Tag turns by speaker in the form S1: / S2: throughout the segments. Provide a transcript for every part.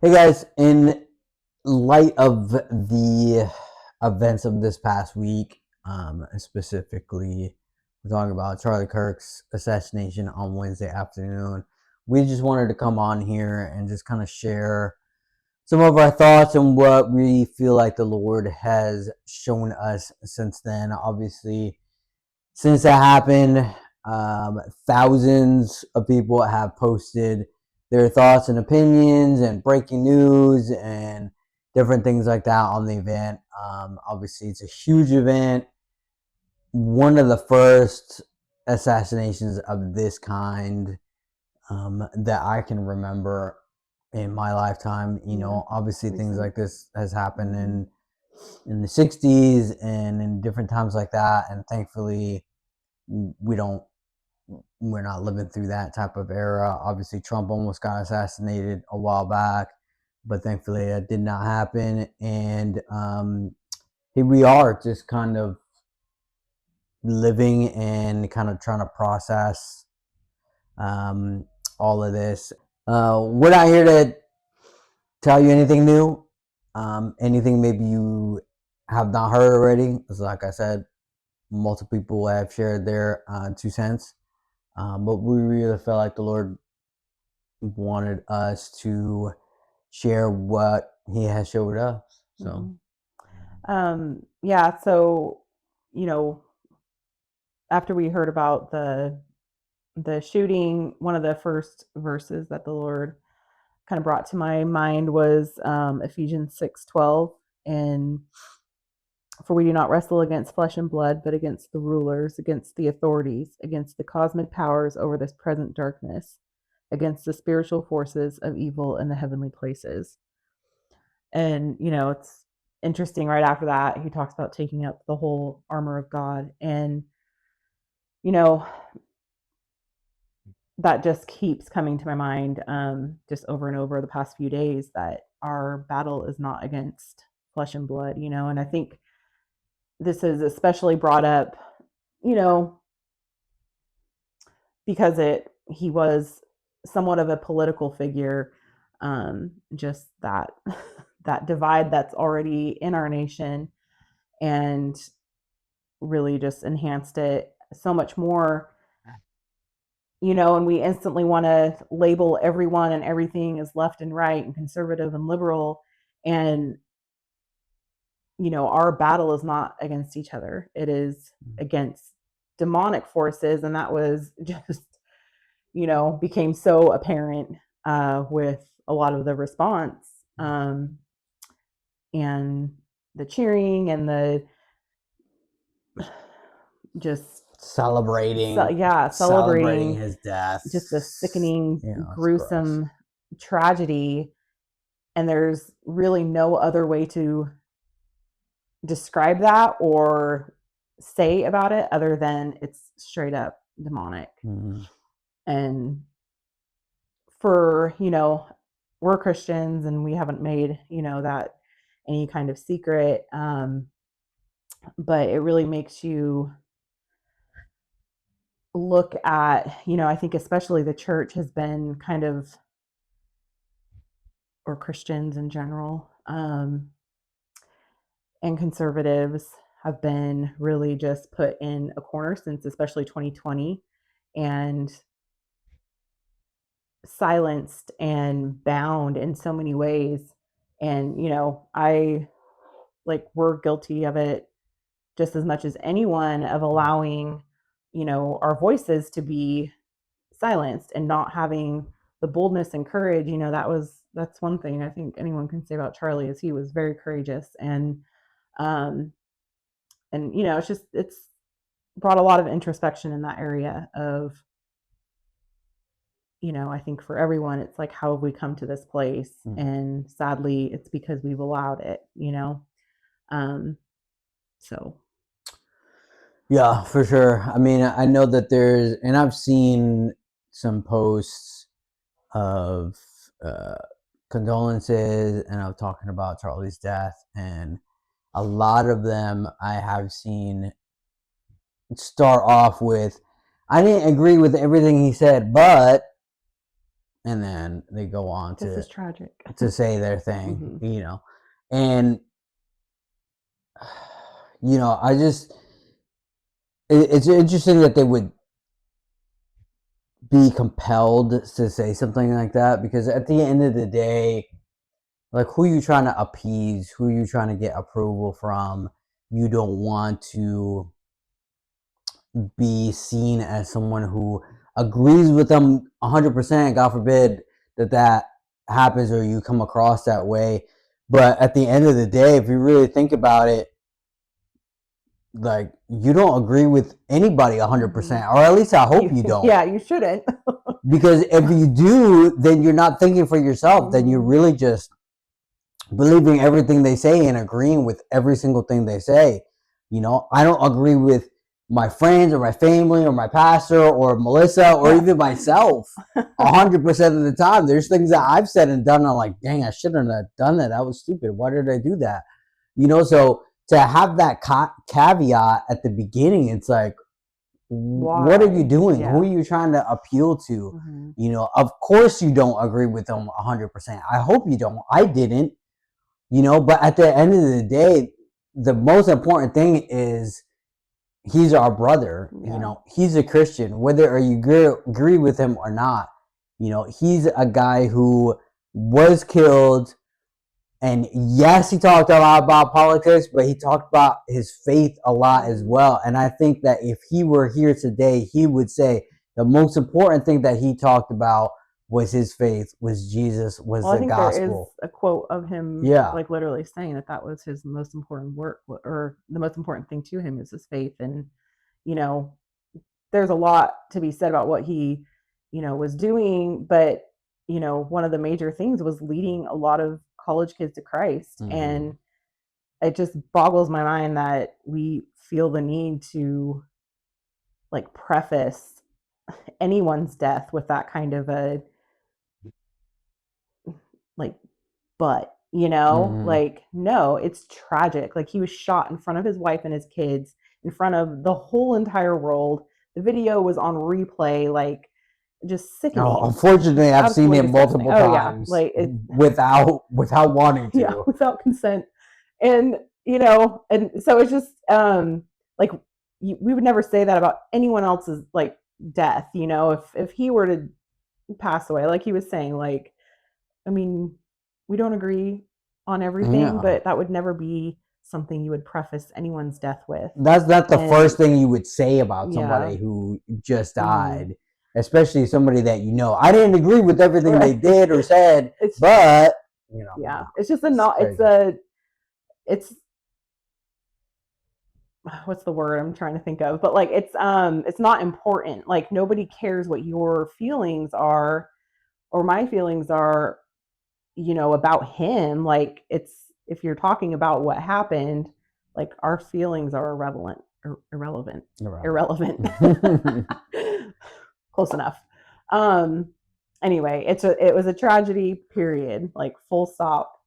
S1: Hey guys, in light of the events of this past week, specifically, we're talking about Charlie Kirk's assassination on Wednesday afternoon. We just wanted to come on here and just kind of share some of our thoughts and what we feel like the Lord has shown us since then. Obviously, since that happened, thousands of people have posted their thoughts and opinions and breaking news and different things like that on the event. Obviously, it's a huge event. One of the first assassinations of this kind that I can remember in my lifetime. Obviously, things like this has happened in the 60s and in different times like that. And thankfully, we're not living through that type of era. Obviously, Trump almost got assassinated a while back, but thankfully that did not happen. And here we are, just kind of living and kind of trying to process all of this. We're not here to tell you anything new, anything maybe you have not heard already. Because like I said, multiple people have shared their 2 cents. But we really felt like the Lord wanted us to share what He has showed us. So,
S2: yeah. So, after we heard about the shooting, one of the first verses that the Lord kind of brought to my mind was Ephesians 6:12, and for we do not wrestle against flesh and blood, but against the rulers, against the authorities, against the cosmic powers over this present darkness, against the spiritual forces of evil in the heavenly places. And, it's interesting right after that, he talks about taking up the whole armor of God. And, that just keeps coming to my mind just over and over the past few days, that our battle is not against flesh and blood, and I think this is especially brought up, because he was somewhat of a political figure, just that that divide that's already in our nation, and really just enhanced it so much more, and we instantly want to label everyone and everything as left and right and conservative and liberal. And our battle is not against each other, it is against demonic forces. And that was just became so apparent with a lot of the response, and the cheering and the just
S1: celebrating his death,
S2: just the sickening, gruesome tragedy. And there's really no other way to describe that or say about it other than it's straight up demonic. And for, we're Christians and we haven't made, that any kind of secret. But it really makes you look at, I think especially the church has been kind of, or Christians in general, and conservatives have been really just put in a corner since especially 2020, and silenced and bound in so many ways. And, we're guilty of it just as much as anyone, of allowing, our voices to be silenced and not having the boldness and courage. That's one thing I think anyone can say about Charlie, is he was very courageous. And it's brought a lot of introspection in that area of, I think for everyone, it's like, how have we come to this place? And sadly, it's because we've allowed it, so.
S1: Yeah, for sure. I mean, I know that and I've seen some posts of condolences and of talking about Charlie's death, and a lot of them I have seen start off with, I didn't agree with everything he said, but and then they go on
S2: This is tragic.
S1: to say their thing,
S2: Mhm.
S1: and I just it's interesting that they would be compelled to say something like that, because at the end of the day, like, who are you trying to appease? Who are you trying to get approval from? You don't want to be seen as someone who agrees with them 100%. God forbid that happens or you come across that way. But at the end of the day, if you really think about it, like, you don't agree with anybody 100%, or at least I hope you don't.
S2: Yeah, you shouldn't.
S1: Because if you do, then you're not thinking for yourself. Then you're really just believing everything they say and agreeing with every single thing they say. I don't agree with my friends or my family or my pastor or Melissa or even myself 100% of the time. There's things that I've said and done, I'm like, dang, I shouldn't have done that. That was stupid. Why did I do that? So to have that caveat at the beginning, it's like, what are you doing?
S2: Yeah.
S1: Who are you trying to appeal to?
S2: Mm-hmm.
S1: Of course you don't agree with them 100%. I hope you don't. I didn't. But at the end of the day, the most important thing is he's our brother.
S2: Yeah.
S1: He's a Christian, whether you agree with him or not. He's a guy who was killed, and yes, he talked a lot about politics, but he talked about his faith a lot as well. And I think that if he were here today, he would say the most important thing that he talked about was his faith, was Jesus, was
S2: Well, I
S1: the
S2: think there is
S1: gospel.
S2: a quote of him,
S1: Yeah.
S2: like literally saying that was his most important work, or the most important thing to him is his faith. And, there's a lot to be said about what he, was doing. But, one of the major things was leading a lot of college kids to Christ. And it just boggles my mind that we feel the need to, like, preface anyone's death with that kind of a, like, but like, no, it's tragic. Like, he was shot in front of his wife and his kids, in front of the whole entire world. The video was on replay, like, just sickening.
S1: Unfortunately, I've seen it multiple times.
S2: Yeah, like
S1: without wanting to.
S2: Yeah, without consent. And and so it's just like, we would never say that about anyone else's, like, death. If he were to pass away, like he was saying, like, I mean, we don't agree on everything, but that would never be something you would preface anyone's death with.
S1: That's not the first thing you would say about somebody who just died, especially somebody that I didn't agree with everything they did or said, but
S2: yeah, it's just it's what's the word I'm trying to think of? But, like, it's not important. Like, nobody cares what your feelings are or my feelings are, about him. Like, if you're talking about what happened, like, our feelings are irrelevant. Close enough. Anyway, it was a tragedy, period. Like, full stop.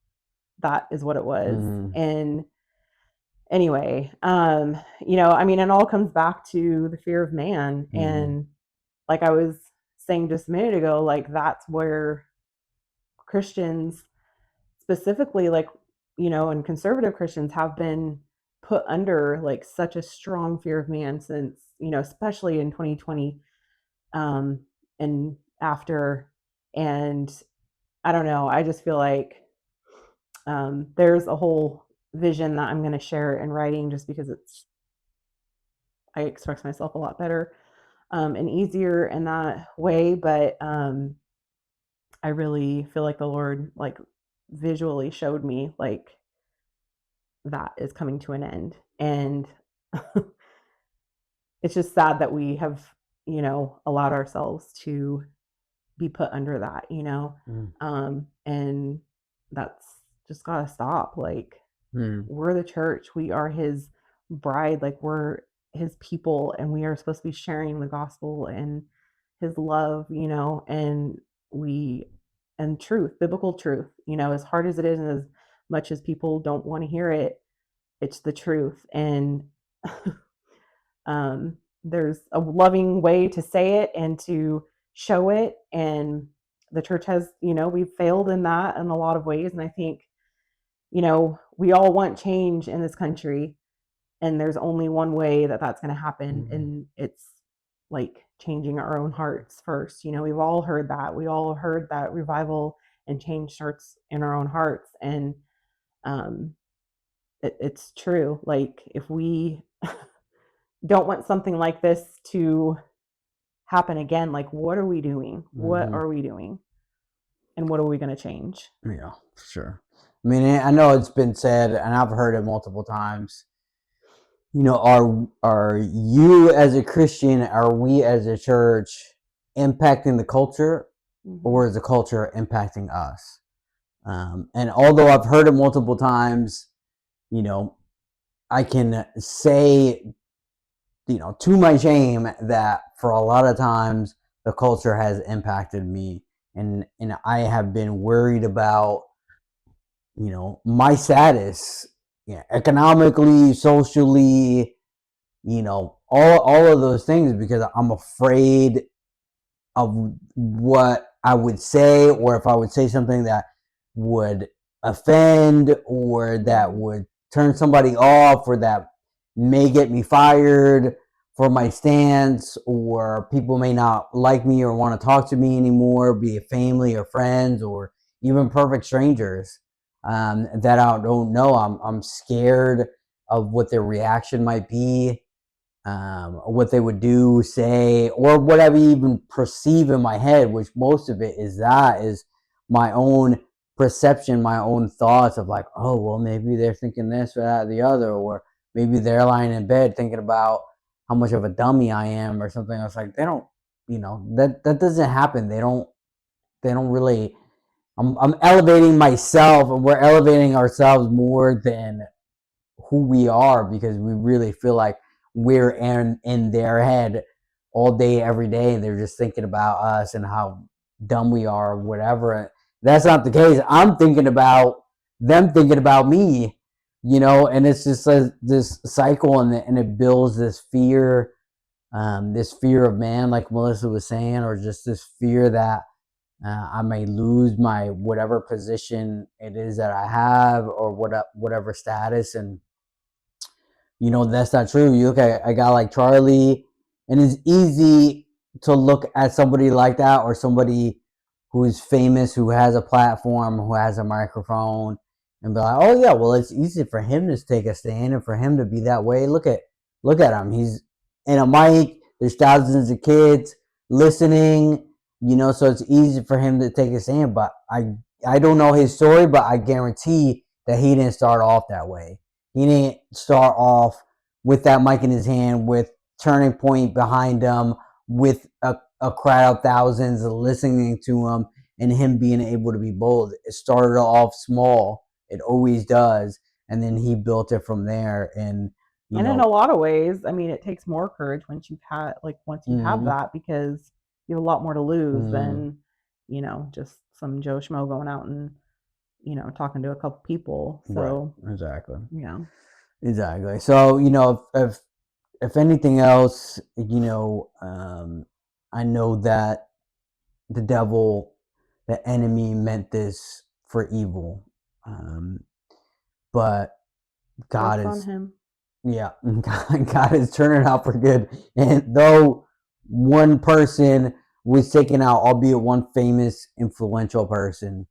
S2: That is what it was. And anyway, it all comes back to the fear of man. And, like I was saying just a minute ago, like, that's where Christians specifically, like, and conservative Christians have been put under, like, such a strong fear of man since, especially in 2020, and after. And I don't know, I just feel like there's a whole vision that I'm going to share in writing, just because I express myself a lot better and easier in that way. But I really feel like the Lord, like, visually showed me, like, that is coming to an end. And it's just sad that we have, allowed ourselves to be put under that, and that's just gotta stop. Like, we're the church, we are his bride, like, we're his people, and we are supposed to be sharing the gospel and his love, and truth, biblical truth, as hard as it is, and as much as people don't want to hear it, it's the truth. And there's a loving way to say it and to show it. And the church has, we've failed in that in a lot of ways. And I think, we all want change in this country, and there's only one way that that's going to happen. And it's like changing our own hearts first. We've all heard that. We all heard that revival and change starts in our own hearts. And it's true. Like, if we don't want something like this to happen again, like, what are we doing? What are we doing? And what are we going to change?
S1: Yeah, for sure. I mean, I know it's been said, and I've heard it multiple times. Are you as a Christian, are we as a church impacting the culture, or is the culture impacting us? And although I've heard it multiple times, I can say, to my shame, that for a lot of times the culture has impacted me, and I have been worried about, my status, economically, socially, all of those things, because I'm afraid of what I would say, or if I would say something that would offend, or that would turn somebody off, or that may get me fired for my stance, or people may not like me or want to talk to me anymore, be it family or friends or even perfect strangers that I don't know. I'm scared of what their reaction might be, what they would do, say, or what I even perceive in my head, which most of it is my own perception, my own thoughts of like, oh, well, maybe they're thinking this or that or the other, or maybe they're lying in bed thinking about how much of a dummy I am or something. I was like, they don't, that doesn't happen. They don't really. I'm elevating myself, and we're elevating ourselves more than who we are, because we really feel like we're in their head all day, every day, and they're just thinking about us and how dumb we are, or whatever. That's not the case. I'm thinking about them thinking about me, and it's just this cycle, and it builds this fear of man, like Melissa was saying, or just this fear that I may lose my whatever position it is that I have, or whatever status. And that's not true. You look at a guy like Charlie, and it's easy to look at somebody like that, or somebody who's famous, who has a platform, who has a microphone, and be like, oh yeah, well, it's easy for him to take a stand and for him to be that way. Look at him. He's in a mic. There's thousands of kids listening, so it's easy for him to take a stand. But I don't know his story, but I guarantee that he didn't start off that way. He didn't start off with that mic in his hand, with Turning Point behind him, with a crowd of thousands listening to him, and him being able to be bold. It started off small. It always does. And then he built it from there. And
S2: in a lot of ways, I mean, it takes more courage once you have that, because you have a lot more to lose than, just some Joe Schmo going out and, talking to a couple people. So
S1: right. Exactly.
S2: Yeah.
S1: Exactly. So, if anything else, I know that the devil, the enemy, meant this for evil, but God
S2: Joke's on
S1: is,
S2: him.
S1: yeah, God is turning out for good. And though one person was taken out, albeit one famous, influential person,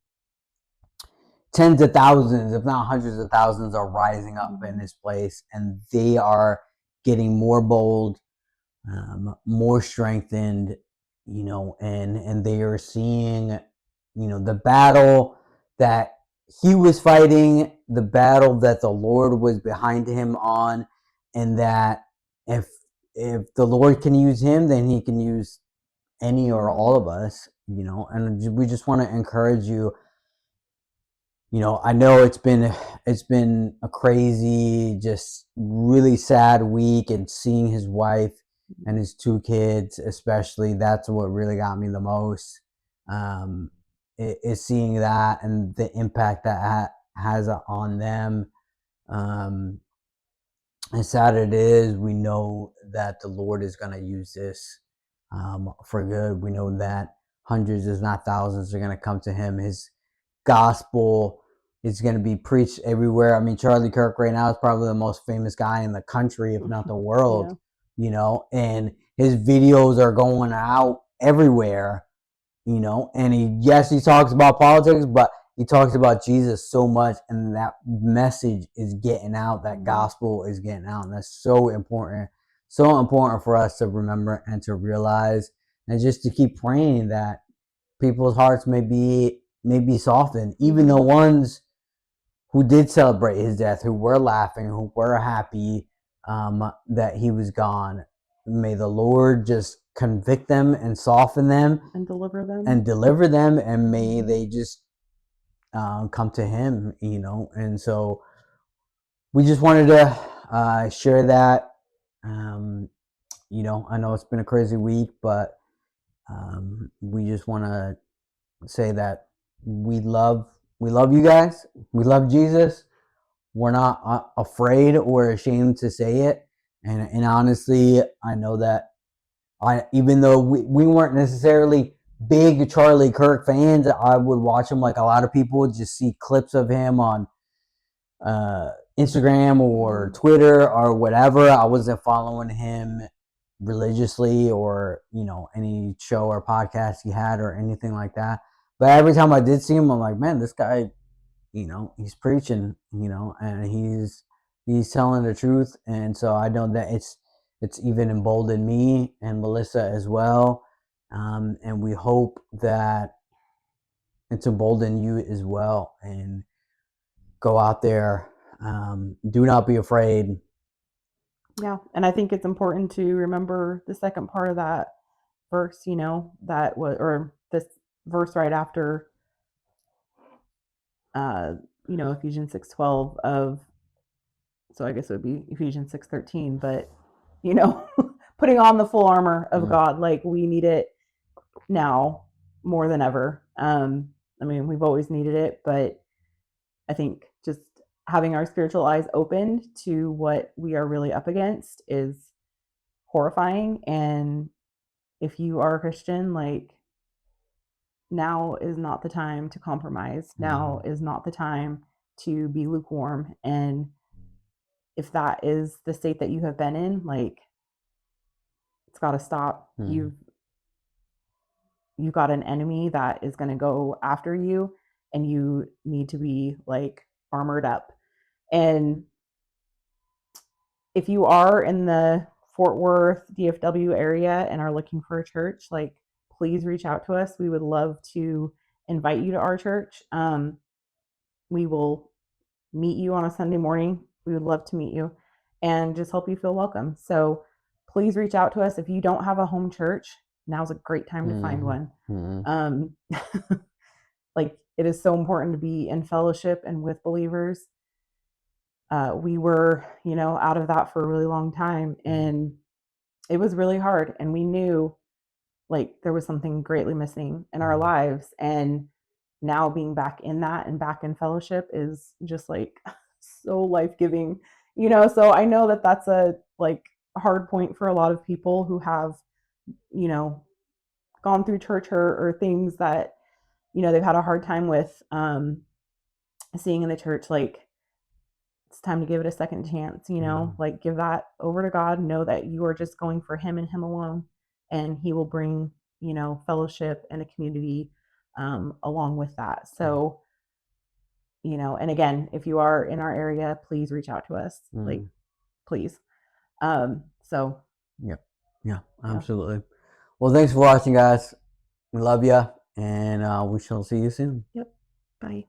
S1: tens of thousands, if not hundreds of thousands, are rising up in this place, and they are getting more bold, more strengthened, and they are seeing, the battle that he was fighting, the battle that the Lord was behind him on, and that if the Lord can use him, then he can use any or all of us, and we just want to encourage you. I know it's been a crazy, just really sad week, and seeing his wife and his two kids, especially, that's what really got me the most. Is seeing that and the impact that has on them. As sad it is, we know that the Lord is going to use this for good. We know that hundreds, if not thousands, are going to come to him. His gospel is going to be preached everywhere. I mean, Charlie Kirk right now is probably the most famous guy in the country, if not the world, and his videos are going out everywhere, and he talks about politics, but he talks about Jesus so much, and that message is getting out, that gospel is getting out, and that's so important for us to remember and to realize, and just to keep praying that people's hearts may be softened, even the ones who did celebrate his death, who were laughing, who were happy that he was gone. May the Lord just convict them and soften them
S2: and deliver them,
S1: and may they just come to him, and so we just wanted to share that. I know it's been a crazy week, but we just want to say that we love you guys. We love Jesus. We're not afraid or ashamed to say it. And honestly, I know that even though we weren't necessarily big Charlie Kirk fans, I would watch him like a lot of people, just see clips of him on Instagram or Twitter or whatever. I wasn't following him religiously or any show or podcast he had or anything like that, but every time I did see him, I'm like, man, this guy, he's preaching, and he's telling the truth. And so I know that it's even emboldened me and Melissa as well, and we hope that it's emboldened you as well. And go out there, do not be afraid.
S2: Yeah, and I think it's important to remember the second part of that verse, that was, or this verse right after, Ephesians 6:12 of, so I guess it would be Ephesians 6:13, but, putting on the full armor of God, like we need it now more than ever. I mean, we've always needed it, but I think just having our spiritual eyes opened to what we are really up against is horrifying. And if you are a Christian, like, now is not the time to compromise. Now is not the time to be lukewarm. And if that is the state that you have been in, like, it's got to stop. You've got an enemy that is going to go after you, and you need to be like armored up. And if you are in the Fort Worth, DFW area and are looking for a church, like, please reach out to us. We would love to invite you to our church. We will meet you on a Sunday morning. We would love to meet you and just help you feel welcome. So please reach out to us. If you don't have a home church, now's a great time to find one. Like, it is so important to be in fellowship and with believers. We were, out of that for a really long time, and it was really hard. And we knew, like, there was something greatly missing in our lives. And now being back in that and back in fellowship is just like so life-giving, so I know that that's a like hard point for a lot of people who have, gone through church hurt or things that, they've had a hard time with seeing in the church. Like, it's time to give it a second chance, like, give that over to God. Know that you are just going for him and him alone, and he will bring, fellowship and a community along with that. So, and again, if you are in our area, please reach out to us, like, please. So
S1: yeah, absolutely. Well, thanks for watching, guys. We love you, and we shall see you soon.
S2: Yep. Bye.